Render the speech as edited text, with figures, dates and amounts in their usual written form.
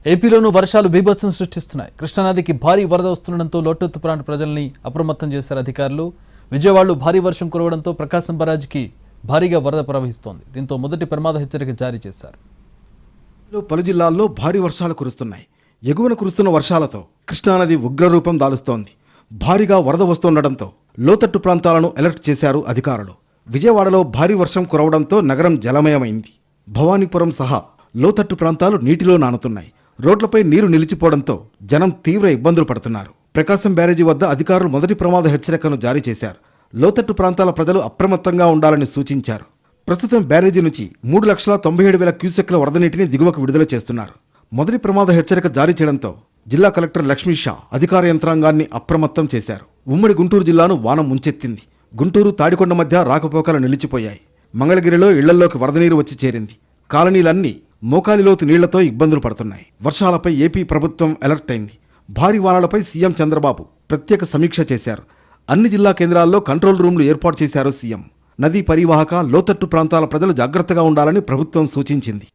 ఏపీలోనూ వర్షాలు బీభత్సం సృష్టిస్తున్నాయి. కృష్ణానదికి భారీ వరద వస్తుండటంతో లోతట్టు ప్రాంత ప్రజల్ని అప్రమత్తం చేశారు అధికారులు. విజయవాడలో భారీ వర్షం కురవడంతో ప్రకాశం బరాజ్కి భారీగా వరద ప్రవహిస్తోంది. దీంతో మొదటి ప్రమాద హెచ్చరిక జారీ చేశారు. పలు జిల్లాల్లో భారీ వర్షాలు కురుస్తున్నాయి. ఎగువన కురుస్తున్న వర్షాలతో కృష్ణానది ఉగ్రరూపం దాలుస్తోంది. భారీగా వరద వస్తుండటంతో లోతట్టు ప్రాంతాలను అలర్ట్ చేశారు అధికారులు. విజయవాడలో భారీ వర్షం కురవడంతో నగరం జలమయమైంది. భవానీపురం సహా లోతట్టు ప్రాంతాలు నీటిలో నానుతున్నాయి. రోడ్లపై నీరు నిలిచిపోవడంతో జనం తీవ్ర ఇబ్బందులు పడుతున్నారు. ప్రకాశం బ్యారేజీ వద్ద అధికారులు మొదటి ప్రమాద హెచ్చరికను జారీ చేశారు. లోతట్టు ప్రాంతాల ప్రజలు అప్రమత్తంగా ఉండాలని సూచించారు. ప్రస్తుతం బ్యారేజీ నుంచి 3,97,000 క్యూసెక్ల వరద నీటిని దిగువకు విడుదల చేస్తున్నారు. మొదటి ప్రమాద హెచ్చరిక జారీ చేయడంతో జిల్లా కలెక్టర్ లక్ష్మీ షా అధికార యంత్రాంగాన్ని అప్రమత్తం చేశారు. ఉమ్మడి గుంటూరు జిల్లాను వాన ముంచెత్తింది. గుంటూరు తాడికొండ మధ్య రాకపోకలు నిలిచిపోయాయి. మంగళగిరిలో ఇళ్లలోకి వరద నీరు వచ్చి చేరింది. కాలనీలన్నీ మోకాలిలోతు నీళ్లతో ఇబ్బందులు పడుతున్నాయి. వర్షాలపై ఏపీ ప్రభుత్వం అలర్ట్ అయింది. భారీ వానలపై సీఎం చంద్రబాబు ప్రత్యేక సమీక్ష చేశారు. అన్ని జిల్లా కేంద్రాల్లో కంట్రోల్ రూమ్లు ఏర్పాటు చేశారు సీఎం. నదీ పరివాహక లోతట్టు ప్రాంతాల ప్రజలు జాగ్రత్తగా ఉండాలని ప్రభుత్వం సూచించింది.